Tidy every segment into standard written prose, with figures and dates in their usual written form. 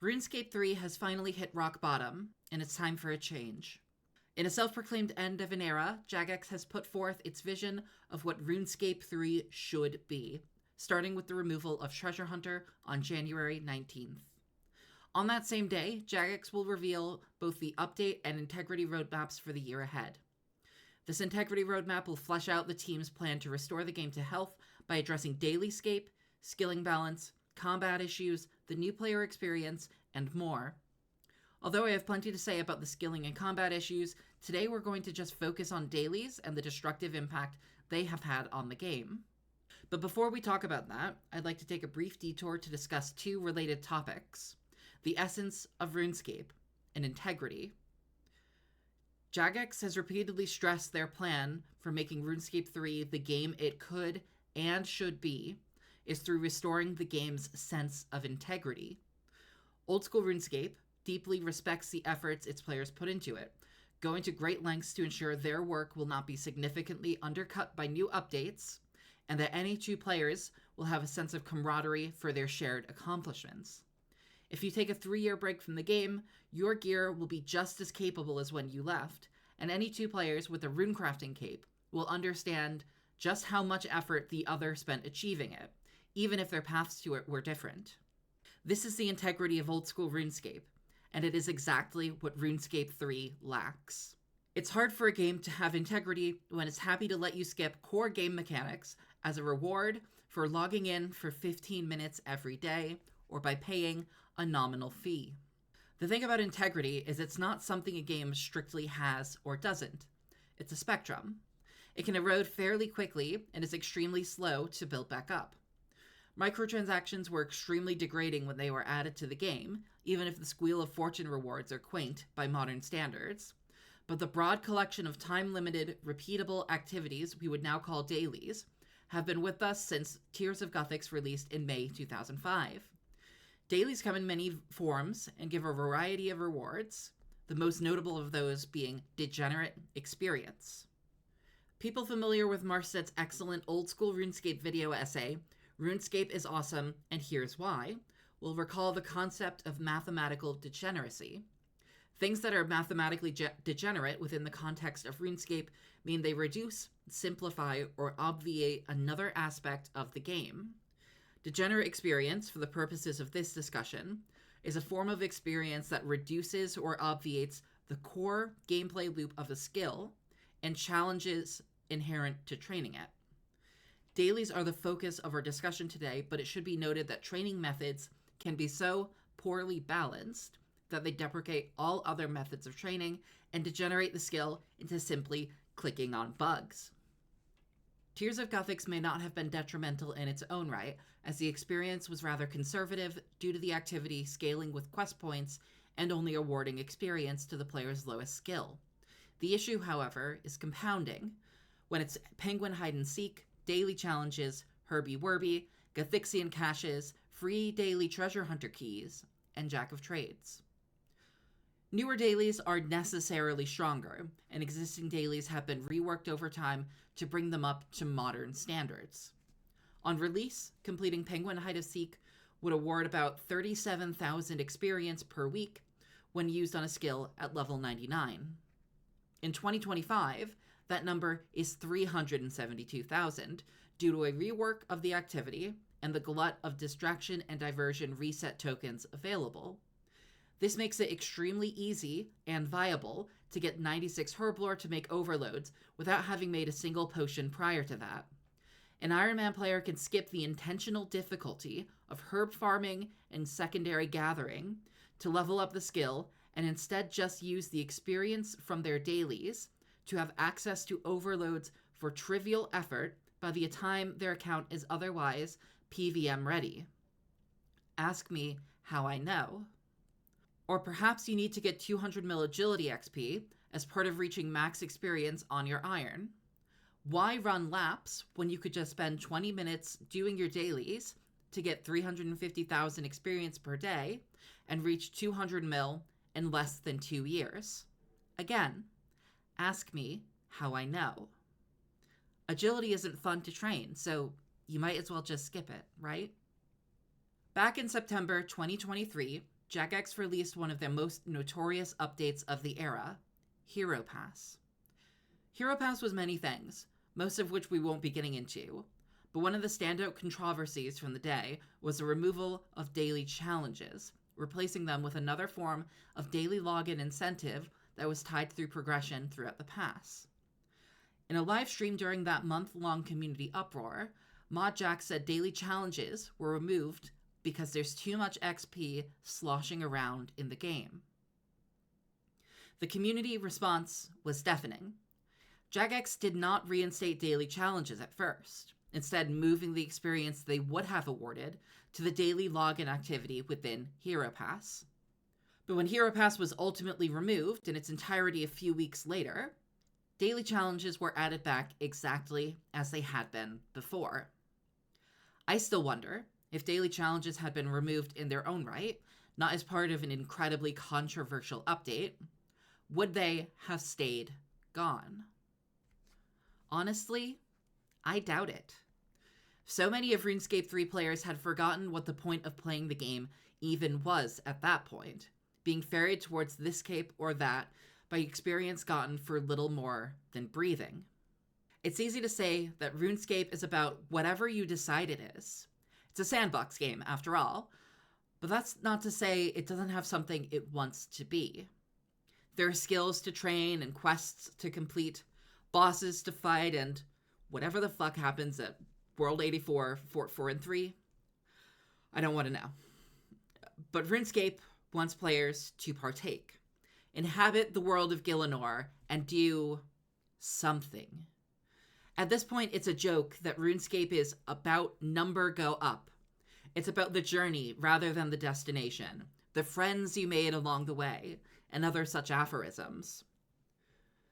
RuneScape 3 has finally hit rock bottom, and it's time for a change. In a self-proclaimed end of an era, Jagex has put forth its vision of what RuneScape 3 should be, starting with the removal of Treasure Hunter on January 19th. On that same day, Jagex will reveal both the update and integrity roadmaps for the year ahead. This integrity roadmap will flesh out the team's plan to restore the game to health by addressing DailyScape, skilling balance, combat issues, the new player experience, and more. Although I have plenty to say about the skilling and combat issues, today we're going to just focus on Dailies and the destructive impact they have had on the game. But before we talk about that, I'd like to take a brief detour to discuss two related topics: the essence of RuneScape and integrity. Jagex has repeatedly stressed their plan for making RuneScape 3 the game it could and should be is through restoring the game's sense of integrity. Old school RuneScape deeply respects the efforts its players put into it, going to great lengths to ensure their work will not be significantly undercut by new updates, and that any two players will have a sense of camaraderie for their shared accomplishments. If you take a 3-year break from the game, your gear will be just as capable as when you left, and any two players with a runecrafting cape will understand just how much effort the other spent achieving it, even if their paths to it were different. This is the integrity of old school RuneScape, and it is exactly what RuneScape 3 lacks. It's hard for a game to have integrity when it's happy to let you skip core game mechanics as a reward for logging in for 15 minutes every day, or by paying a nominal fee. The thing about integrity is it's not something a game strictly has or doesn't. It's a spectrum. It can erode fairly quickly and is extremely slow to build back up. Microtransactions were extremely degrading when they were added to the game, even if the Squeal of Fortune rewards are quaint by modern standards. But the broad collection of time-limited, repeatable activities we would now call dailies have been with us since Tears of Guthix released in May 2005. Dailies come in many forms and give a variety of rewards, the most notable of those being Degenerate Experience. People familiar with Marsted's excellent old-school RuneScape video essay, RuneScape is awesome, and here's why, will recall the concept of mathematical degeneracy. Things that are mathematically degenerate within the context of RuneScape mean they reduce, simplify, or obviate another aspect of the game. Degenerate experience, for the purposes of this discussion, is a form of experience that reduces or obviates the core gameplay loop of a skill and challenges inherent to training it. Dailies are the focus of our discussion today, but it should be noted that training methods can be so poorly balanced that they deprecate all other methods of training and degenerate the skill into simply clicking on bugs. Tears of Guthix may not have been detrimental in its own right, as the experience was rather conservative due to the activity scaling with quest points and only awarding experience to the player's lowest skill. The issue, however, is compounding, when it's penguin hide-and-seek, daily challenges, herby-werby, Guthixian caches, free daily treasure hunter keys, and Jack of Trades. Newer dailies are necessarily stronger, and existing dailies have been reworked over time to bring them up to modern standards. On release, completing Penguin Hide-and-Seek would award about 37,000 experience per week when used on a skill at level 99. In 2025, that number is 372,000 due to a rework of the activity and the glut of distraction and diversion reset tokens available. This makes it extremely easy and viable to get 96 Herblore to make overloads without having made a single potion prior to that. An Iron Man player can skip the intentional difficulty of herb farming and secondary gathering to level up the skill and instead just use the experience from their dailies to have access to overloads for trivial effort by the time their account is otherwise PVM ready. Ask me how I know. Or perhaps you need to get 200 mil agility XP as part of reaching max experience on your iron. Why run laps when you could just spend 20 minutes doing your dailies to get 350,000 experience per day and reach 200 mil in less than 2 years? Again, ask me how I know. Agility isn't fun to train, so you might as well just skip it, right? Back in September 2023, Jagex released one of their most notorious updates of the era, Hero Pass. Hero Pass was many things, most of which we won't be getting into, but one of the standout controversies from the day was the removal of daily challenges, replacing them with another form of daily login incentive that was tied through progression throughout the pass. In a live stream during that month-long community uproar, Mod Jack said daily challenges were removed because there's too much XP sloshing around in the game. The community response was deafening. Jagex did not reinstate daily challenges at first, instead moving the experience they would have awarded to the daily login activity within Hero Pass. But when Hero Pass was ultimately removed in its entirety a few weeks later, daily challenges were added back exactly as they had been before. I still wonder if daily challenges had been removed in their own right, not as part of an incredibly controversial update, would they have stayed gone? Honestly, I doubt it. So many of RuneScape 3 players had forgotten what the point of playing the game even was at that point, being ferried towards this cape or that by experience gotten for little more than breathing. It's easy to say that RuneScape is about whatever you decide it is. It's a sandbox game, after all, but that's not to say it doesn't have something it wants to be. There are skills to train and quests to complete, bosses to fight, and whatever the fuck happens at World 84, Fort 4 and 3. I don't want to know. But RuneScape wants players to partake, inhabit the world of Gielinor, and do something. At this point, it's a joke that RuneScape is about number go up. It's about the journey rather than the destination, the friends you made along the way, and other such aphorisms.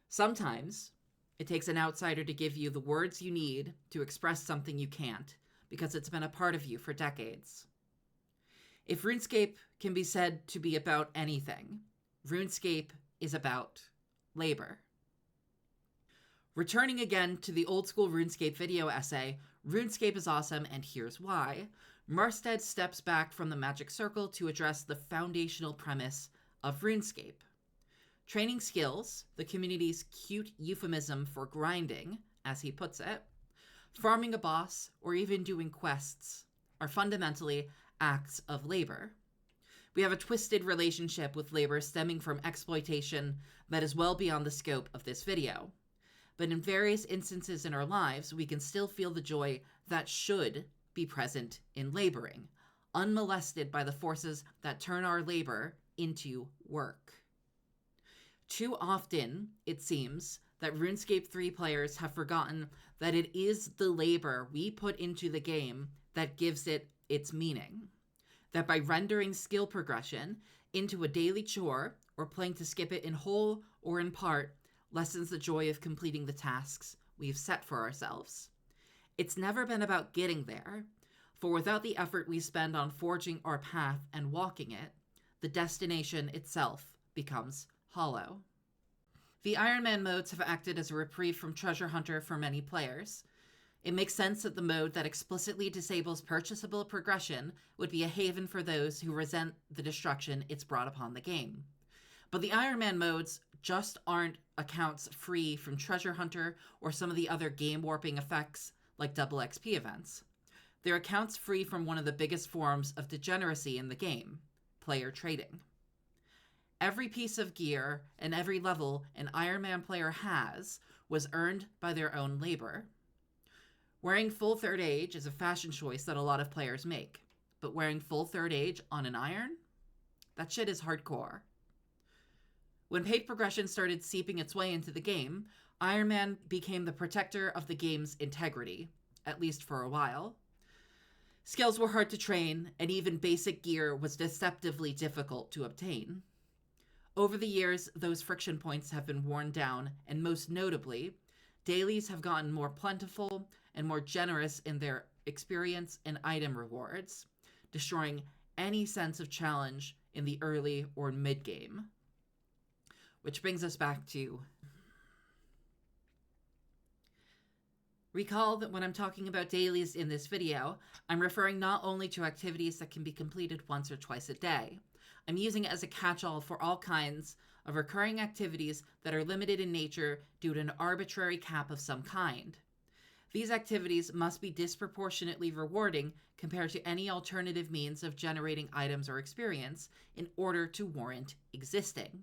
Sometimes, it takes an outsider to give you the words you need to express something you can't, because it's been a part of you for decades. If RuneScape can be said to be about anything, RuneScape is about labor. Returning again to the old school RuneScape video essay, RuneScape is awesome and here's why, Marstead steps back from the magic circle to address the foundational premise of RuneScape. Training skills, the community's cute euphemism for grinding, as he puts it, farming a boss, or even doing quests, are fundamentally acts of labor. We have a twisted relationship with labor stemming from exploitation that is well beyond the scope of this video. But in various instances in our lives, we can still feel the joy that should be present in laboring, unmolested by the forces that turn our labor into work. Too often, it seems, that RuneScape 3 players have forgotten that it is the labor we put into the game that gives it its meaning. That by rendering skill progression into a daily chore, or playing to skip it in whole or in part, lessens the joy of completing the tasks we've set for ourselves. It's never been about getting there, for without the effort we spend on forging our path and walking it, the destination itself becomes hollow. The Iron Man modes have acted as a reprieve from Treasure Hunter for many players. It makes sense that the mode that explicitly disables purchasable progression would be a haven for those who resent the destruction it's brought upon the game. But the Iron Man modes just aren't accounts free from Treasure Hunter or some of the other game-warping effects like double XP events. They're accounts free from one of the biggest forms of degeneracy in the game, player trading. Every piece of gear and every level an Iron Man player has was earned by their own labor. Wearing full third age is a fashion choice that a lot of players make, but wearing full third age on an iron? That shit is hardcore. When paid progression started seeping its way into the game, Iron Man became the protector of the game's integrity, at least for a while. Skills were hard to train, and even basic gear was deceptively difficult to obtain. Over the years, those friction points have been worn down, and most notably, dailies have gotten more plentiful and more generous in their experience and item rewards, destroying any sense of challenge in the early or mid-game. Which brings us back to... Recall that when I'm talking about dailies in this video, I'm referring not only to activities that can be completed once or twice a day. I'm using it as a catch-all for all kinds of recurring activities that are limited in nature due to an arbitrary cap of some kind. These activities must be disproportionately rewarding compared to any alternative means of generating items or experience in order to warrant existing.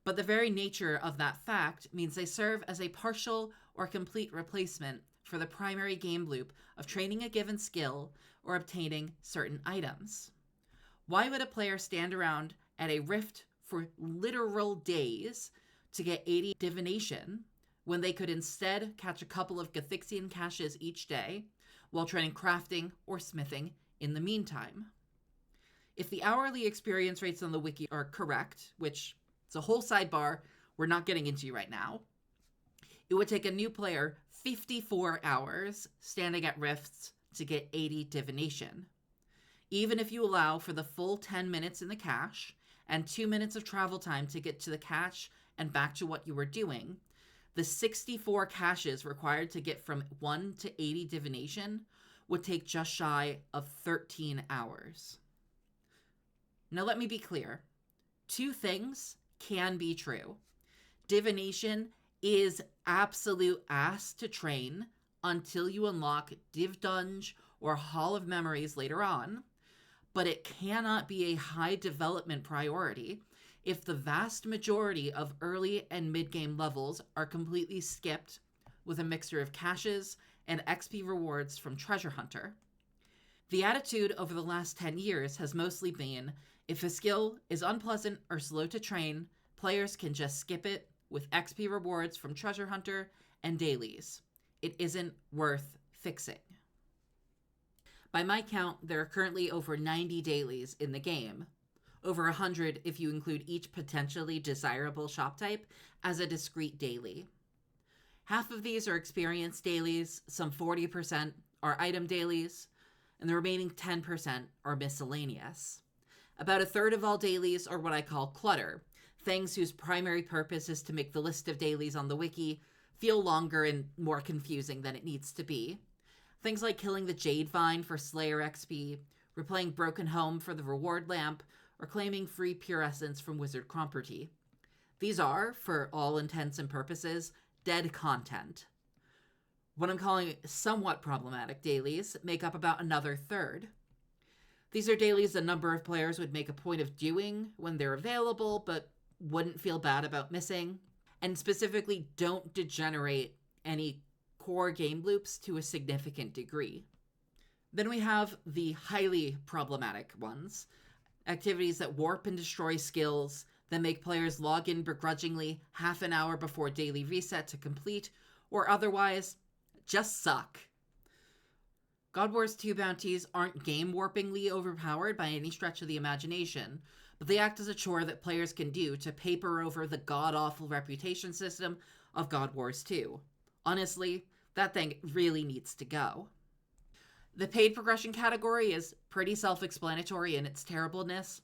But the very nature of that fact means they serve as a partial or complete replacement for the primary game loop of training a given skill or obtaining certain items. Why would a player stand around at a rift for literal days to get 80 divination when they could instead catch a couple of Gathixian caches each day while training crafting or smithing in the meantime? If the hourly experience rates on the wiki are correct, which it's a whole sidebar we're not getting into right now, it would take a new player 54 hours standing at rifts to get 80 divination. Even if you allow for the full 10 minutes in the cache and 2 minutes of travel time to get to the cache and back to what you were doing, the 64 caches required to get from 1 to 80 divination would take just shy of 13 hours. Now let me be clear. Two things can be true. Divination is absolute ass to train until you unlock Div Dunge or Hall of Memories later on, but it cannot be a high development priority if the vast majority of early and mid-game levels are completely skipped with a mixture of caches and XP rewards from Treasure Hunter. The attitude over the last 10 years has mostly been, if a skill is unpleasant or slow to train, players can just skip it with XP rewards from Treasure Hunter and Dailies. It isn't worth fixing. By my count, there are currently over 90 dailies in the game. Over 100 if you include each potentially desirable shop type as a discrete daily. Half of these are experience dailies, some 40% are item dailies, and the remaining 10% are miscellaneous. About a third of all dailies are what I call clutter, things whose primary purpose is to make the list of dailies on the wiki feel longer and more confusing than it needs to be. Things like killing the Jade Vine for Slayer XP, replaying Broken Home for the Reward Lamp, or claiming free Pure Essence from Wizard Property. These are, for all intents and purposes, dead content. What I'm calling somewhat problematic dailies make up about another third. These are dailies a number of players would make a point of doing when they're available, but wouldn't feel bad about missing, and specifically don't degenerate any core game loops to a significant degree. Then we have the highly problematic ones, activities that warp and destroy skills, that make players log in begrudgingly half an hour before daily reset to complete, or otherwise just suck. God Wars 2 bounties aren't game-warpingly overpowered by any stretch of the imagination, but they act as a chore that players can do to paper over the god-awful reputation system of God Wars 2. Honestly, that thing really needs to go. The paid progression category is pretty self-explanatory in its terribleness.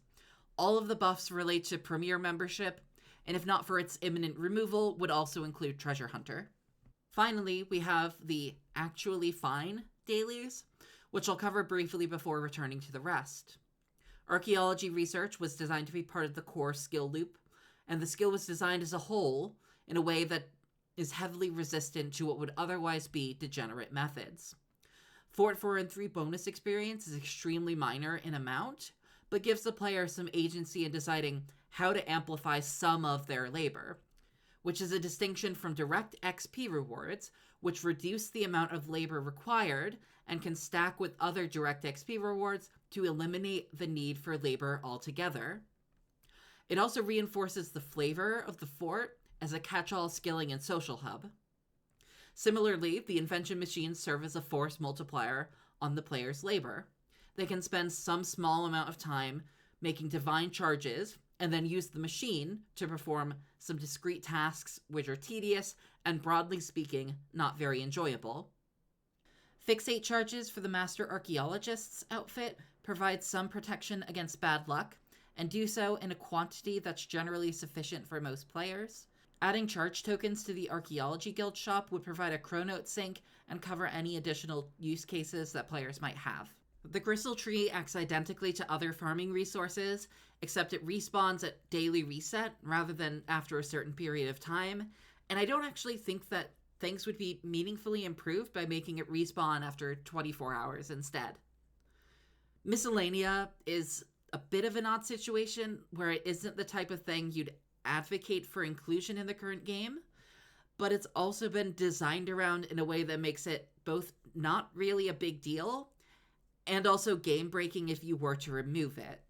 All of the buffs relate to Premier membership, and if not for its imminent removal, would also include Treasure Hunter. Finally, we have the actually fine dailies, which I'll cover briefly before returning to the rest. Archaeology research was designed to be part of the core skill loop, and the skill was designed as a whole in a way that is heavily resistant to what would otherwise be degenerate methods. Fort 4 and 3 bonus experience is extremely minor in amount, but gives the player some agency in deciding how to amplify some of their labor, which is a distinction from direct XP rewards, which reduce the amount of labor required and can stack with other direct XP rewards to eliminate the need for labor altogether. It also reinforces the flavor of the fort as a catch-all skilling and social hub. Similarly, the invention machines serve as a force multiplier on the player's labor. They can spend some small amount of time making divine charges and then use the machine to perform some discrete tasks which are tedious and, broadly speaking, not very enjoyable. Fixate charges for the Master Archaeologist's outfit provide some protection against bad luck, and do so in a quantity that's generally sufficient for most players. Adding charge tokens to the Archaeology Guild shop would provide a Chronote sync and cover any additional use cases that players might have. The crystal tree acts identically to other farming resources, except it respawns at daily reset rather than after a certain period of time, and I don't actually think that things would be meaningfully improved by making it respawn after 24 hours instead. Miscellanea is a bit of an odd situation where it isn't the type of thing you'd advocate for inclusion in the current game, but it's also been designed around in a way that makes it both not really a big deal and also game breaking if you were to remove it.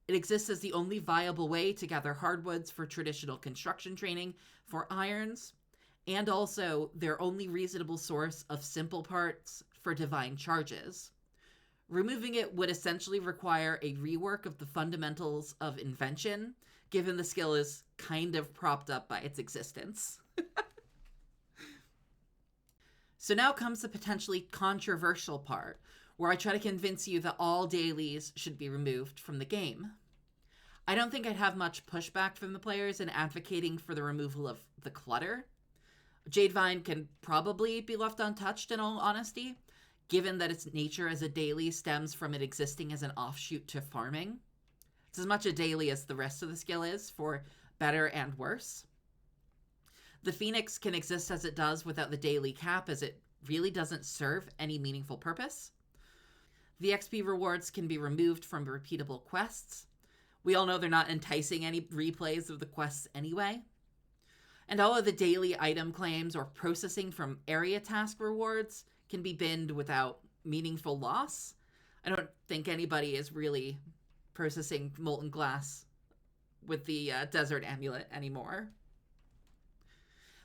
It exists as the only viable way to gather hardwoods for traditional construction training for irons, and also their only reasonable source of simple parts for divine charges. Removing it would essentially require a rework of the fundamentals of invention, given the skill is kind of propped up by its existence. So now comes the potentially controversial part, where I try to convince you that all dailies should be removed from the game. I don't think I'd have much pushback from the players in advocating for the removal of the clutter. Jadevine can probably be left untouched in all honesty, given that its nature as a daily stems from it existing as an offshoot to farming. It's as much a daily as the rest of the skill is, for better and worse. The Phoenix can exist as it does without the daily cap, as it really doesn't serve any meaningful purpose. The XP rewards can be removed from repeatable quests. We all know they're not enticing any replays of the quests anyway. And all of the daily item claims or processing from area task rewards can be binned without meaningful loss. I don't think anybody is really processing molten glass with the desert amulet anymore.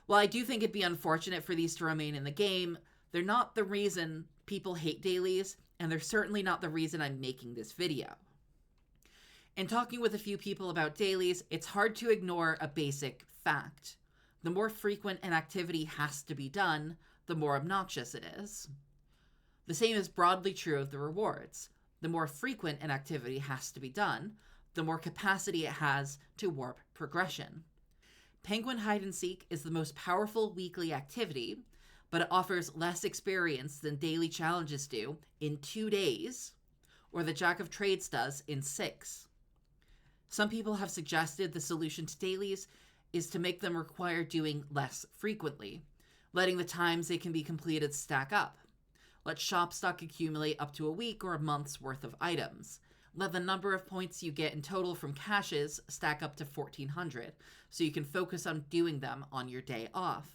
While I do think it'd be unfortunate for these to remain in the game, they're not the reason people hate dailies, and they're certainly not the reason I'm making this video. In talking with a few people about dailies, it's hard to ignore a basic fact. The more frequent an activity has to be done, the more obnoxious it is. The same is broadly true of the rewards. The more frequent an activity has to be done, the more capacity it has to warp progression. Penguin Hide and Seek is the most powerful weekly activity, but it offers less experience than daily challenges do in 2 days, or the Jack of Trades does in 6. Some people have suggested the solution to dailies is to make them require doing less frequently, letting the times they can be completed stack up. Let shop stock accumulate up to a week or a month's worth of items. Let the number of points you get in total from caches stack up to 1,400, so you can focus on doing them on your day off.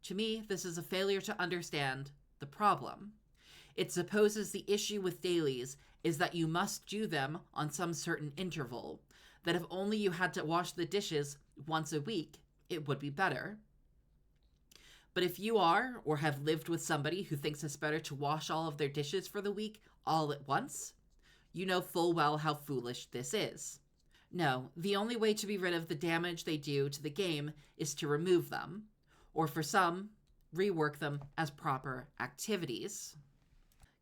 To me, this is a failure to understand the problem. It supposes the issue with dailies is that you must do them on some certain interval, that if only you had to wash the dishes once a week, it would be better. But if you are, or have lived with somebody who thinks it's better to wash all of their dishes for the week all at once, you know full well how foolish this is. No, the only way to be rid of the damage they do to the game is to remove them, or for some, rework them as proper activities.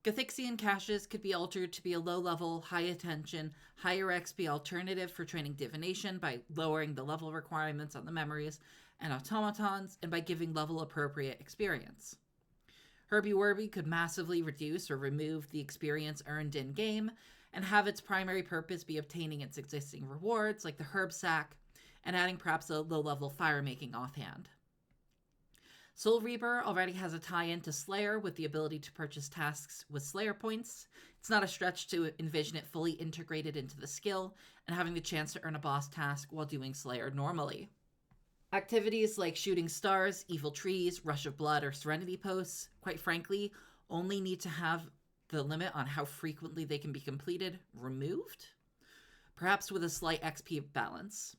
Gothixian caches could be altered to be a low-level, high-attention, higher XP alternative for training divination by lowering the level requirements on the memories and automatons, and by giving level-appropriate experience. Herby Werby could massively reduce or remove the experience earned in-game, and have its primary purpose be obtaining its existing rewards, like the herb sack, and adding perhaps a low-level fire-making offhand. Soul Reaper already has a tie-in to Slayer with the ability to purchase tasks with Slayer points. It's not a stretch to envision it fully integrated into the skill and having the chance to earn a boss task while doing Slayer normally. Activities like Shooting Stars, Evil Trees, Rush of Blood, or Serenity Posts, quite frankly, only need to have the limit on how frequently they can be completed removed, perhaps with a slight XP balance.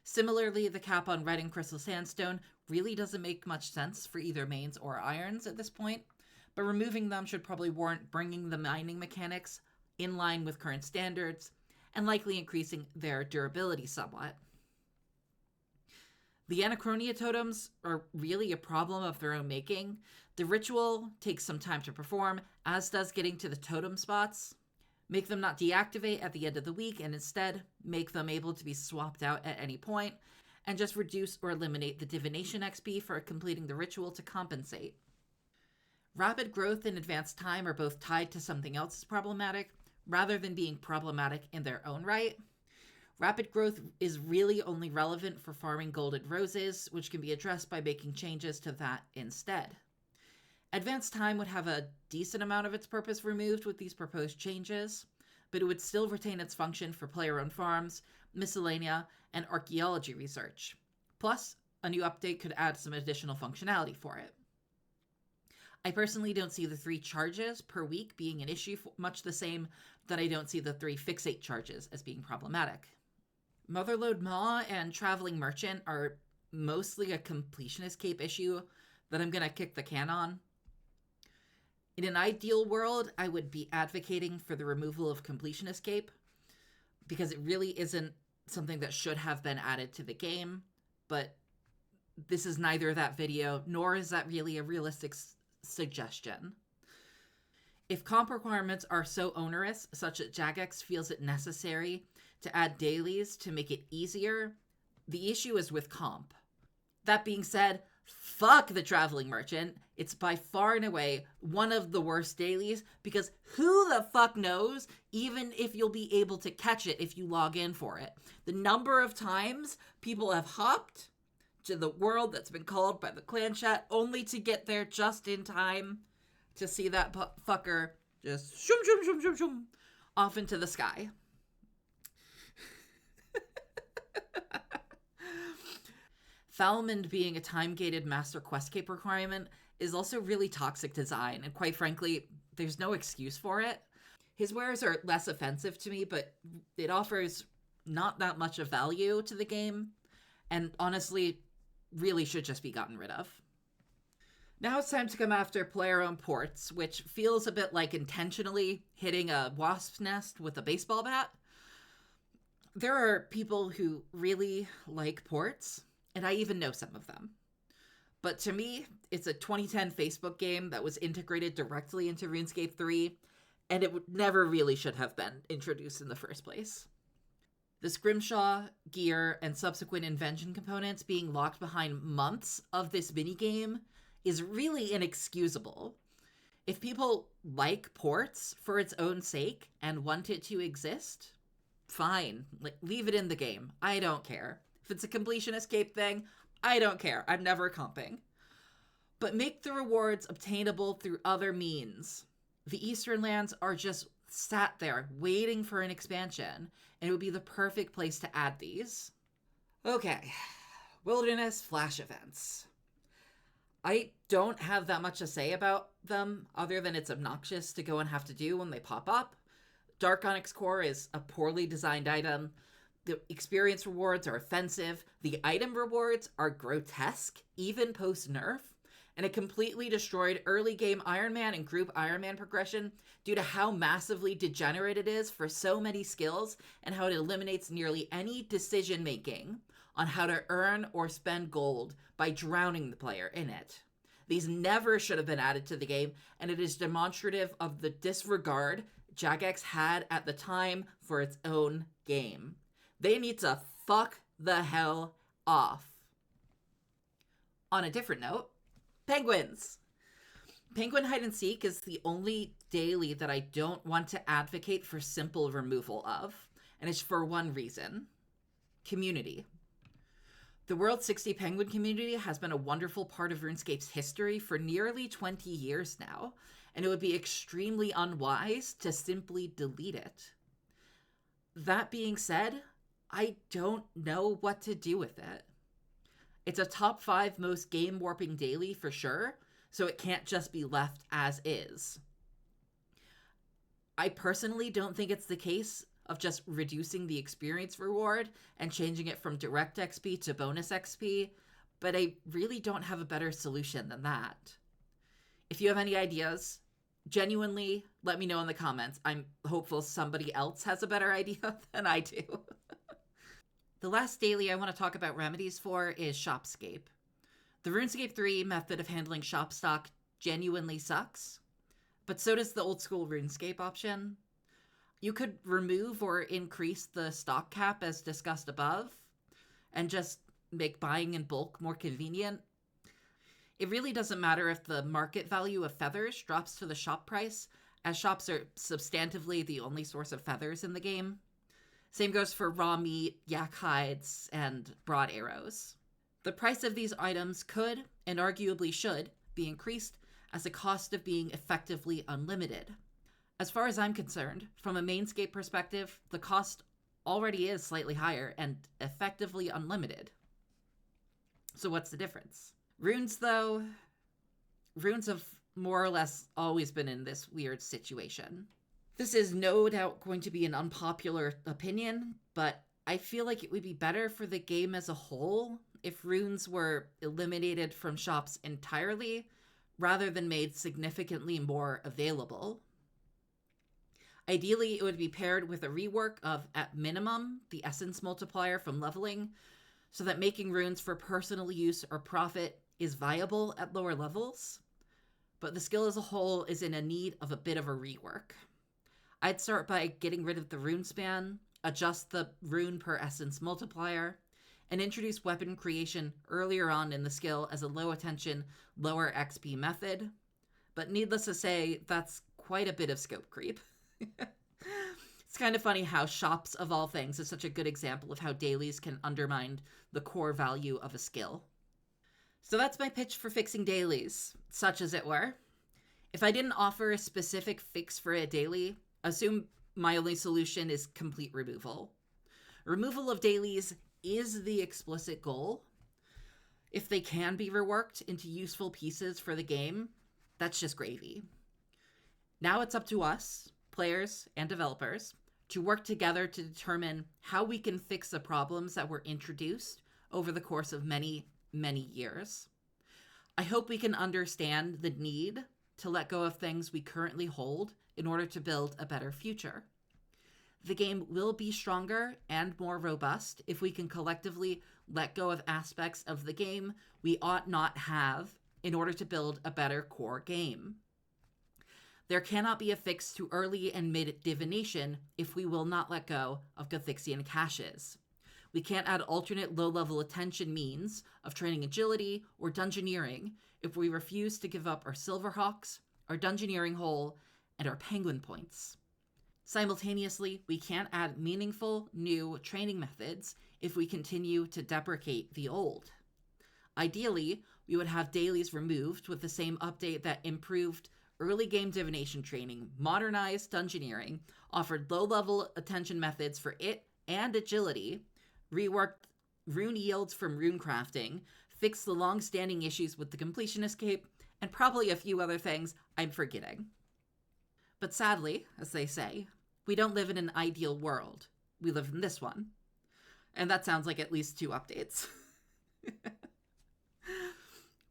Similarly, the cap on Red and Crystal Sandstone really doesn't make much sense for either mains or irons at this point, but removing them should probably warrant bringing the mining mechanics in line with current standards and likely increasing their durability somewhat. The Anachronia totems are really a problem of their own making. The ritual takes some time to perform, as does getting to the totem spots. Make them not deactivate at the end of the week, and instead make them able to be swapped out at any point, and just reduce or eliminate the divination XP for completing the ritual to compensate. Rapid growth and advanced time are both tied to something else that's problematic, rather than being problematic in their own right. Rapid growth is really only relevant for farming golden roses, which can be addressed by making changes to that instead. Advanced time would have a decent amount of its purpose removed with these proposed changes, but it would still retain its function for player-owned farms, miscellanea, and archaeology research. Plus, a new update could add some additional functionality for it. I personally don't see the 3 charges per week being an issue, much the same that I don't see the 3 fixate charges as being problematic. Motherlode Maw and Traveling Merchant are mostly a completionist cape issue that I'm going to kick the can on. In an ideal world, I would be advocating for the removal of completionist cape, because it really isn't something that should have been added to the game, but this is neither that video, nor is that really a realistic suggestion. If comp requirements are so onerous, such that Jagex feels it necessary to add dailies to make it easier, the issue is with comp. That being said, fuck the Traveling Merchant. It's by far and away one of the worst dailies, because who the fuck knows even if you'll be able to catch it if you log in for it. The number of times people have hopped to the world that's been called by the clan chat only to get there just in time to see that fucker just shoom shoom shoom shoom shoom off into the sky. Falmond being a time-gated master quest cape requirement is also really toxic design, and quite frankly, there's no excuse for it. His wares are less offensive to me, but it offers not that much of value to the game, and honestly, really should just be gotten rid of. Now it's time to come after player-owned ports, which feels a bit like intentionally hitting a wasp's nest with a baseball bat. There are people who really like ports, and I even know some of them. But to me, it's a 2010 Facebook game that was integrated directly into RuneScape 3, and it never really should have been introduced in the first place. The scrimshaw, gear, and subsequent invention components being locked behind months of this minigame is really inexcusable. If people like ports for its own sake and want it to exist, fine. Leave it in the game. I don't care. If it's a completion escape thing, I don't care. I'm never comping. But make the rewards obtainable through other means. The Eastern lands are just sat there waiting for an expansion, and it would be the perfect place to add these. Okay, Wilderness Flash events. I don't have that much to say about them, other than it's obnoxious to go and have to do when they pop up. Dark Onyx Core is a poorly designed item. The experience rewards are offensive. The item rewards are grotesque, even post-nerf. And it completely destroyed early game Iron Man and group Iron Man progression due to how massively degenerate it is for so many skills, and how it eliminates nearly any decision making on how to earn or spend gold by drowning the player in it. These never should have been added to the game, and it is demonstrative of the disregard Jagex had at the time for its own game. They need to fuck the hell off. On a different note, penguins. Penguin hide and seek is the only daily that I don't want to advocate for simple removal of, and it's for one reason: community. The World 60 Penguin community has been a wonderful part of RuneScape's history for nearly 20 years now, and it would be extremely unwise to simply delete it. That being said, I don't know what to do with it. It's a top 5 most game warping daily for sure, so it can't just be left as is. I personally don't think it's the case of just reducing the experience reward and changing it from direct XP to bonus XP, but I really don't have a better solution than that. If you have any ideas, genuinely let me know in the comments. I'm hopeful somebody else has a better idea than I do. The last daily I want to talk about remedies for is Shopscape. The RuneScape 3 method of handling shop stock genuinely sucks, but so does the old school RuneScape option. You could remove or increase the stock cap as discussed above, and just make buying in bulk more convenient. It really doesn't matter if the market value of feathers drops to the shop price, as shops are substantively the only source of feathers in the game. Same goes for raw meat, yak hides, and broad arrows. The price of these items could, and arguably should, be increased as the cost of being effectively unlimited. As far as I'm concerned, from a Mainscape perspective, the cost already is slightly higher and effectively unlimited. So what's the difference? Runes, though, runes have more or less always been in this weird situation. This is no doubt going to be an unpopular opinion, but I feel like it would be better for the game as a whole if runes were eliminated from shops entirely, rather than made significantly more available. Ideally, it would be paired with a rework of, at minimum, the essence multiplier from leveling, so that making runes for personal use or profit is viable at lower levels, but the skill as a whole is in a need of a bit of a rework. I'd start by getting rid of the rune span, adjust the rune per essence multiplier, and introduce weapon creation earlier on in the skill as a low attention, lower XP method. But needless to say, that's quite a bit of scope creep. It's kind of funny how shops of all things is such a good example of how dailies can undermine the core value of a skill. So that's my pitch for fixing dailies, such as it were. If I didn't offer a specific fix for a daily, assume my only solution is complete removal. Removal of dailies is the explicit goal. If they can be reworked into useful pieces for the game, that's just gravy. Now it's up to us, players and developers, to work together to determine how we can fix the problems that were introduced over the course of many, many years. I hope we can understand the need to let go of things we currently hold in order to build a better future. The game will be stronger and more robust if we can collectively let go of aspects of the game we ought not have in order to build a better core game. There cannot be a fix to early and mid divination if we will not let go of Gothixian caches. We can't add alternate low-level attention means of training agility or dungeoneering if we refuse to give up our Silverhawks, our dungeoneering hole, and our penguin points. Simultaneously, we can't add meaningful, new training methods if we continue to deprecate the old. Ideally, we would have dailies removed with the same update that improved early game divination training, modernized dungeoneering, offered low-level attention methods for it and agility, reworked rune yields from rune crafting, fixed the long-standing issues with the completion escape, and probably a few other things I'm forgetting. But sadly, as they say, we don't live in an ideal world. We live in this one. And that sounds like at least 2 updates.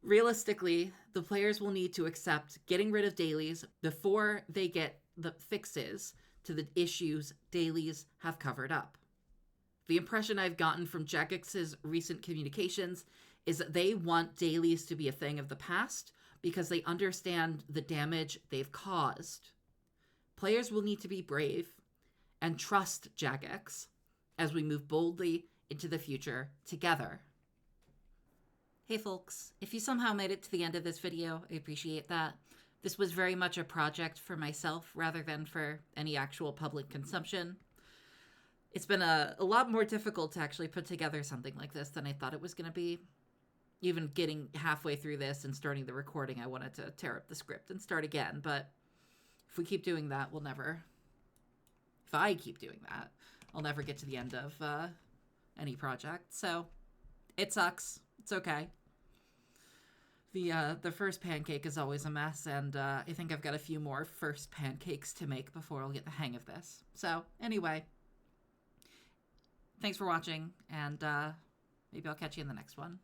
Realistically, the players will need to accept getting rid of dailies before they get the fixes to the issues dailies have covered up. The impression I've gotten from Jagex's recent communications is that they want dailies to be a thing of the past because they understand the damage they've caused. Players will need to be brave and trust Jagex as we move boldly into the future together. Hey folks, if you somehow made it to the end of this video, I appreciate that. This was very much a project for myself rather than for any actual public consumption. It's been a lot more difficult to actually put together something like this than I thought it was going to be. Even getting halfway through this and starting the recording, I wanted to tear up the script and start again, but if we keep doing that, if I keep doing that, I'll never get to the end of any project. So it sucks. It's okay. The first pancake is always a mess, and I think I've got a few more first pancakes to make before I'll get the hang of this. So anyway, thanks for watching, and maybe I'll catch you in the next one.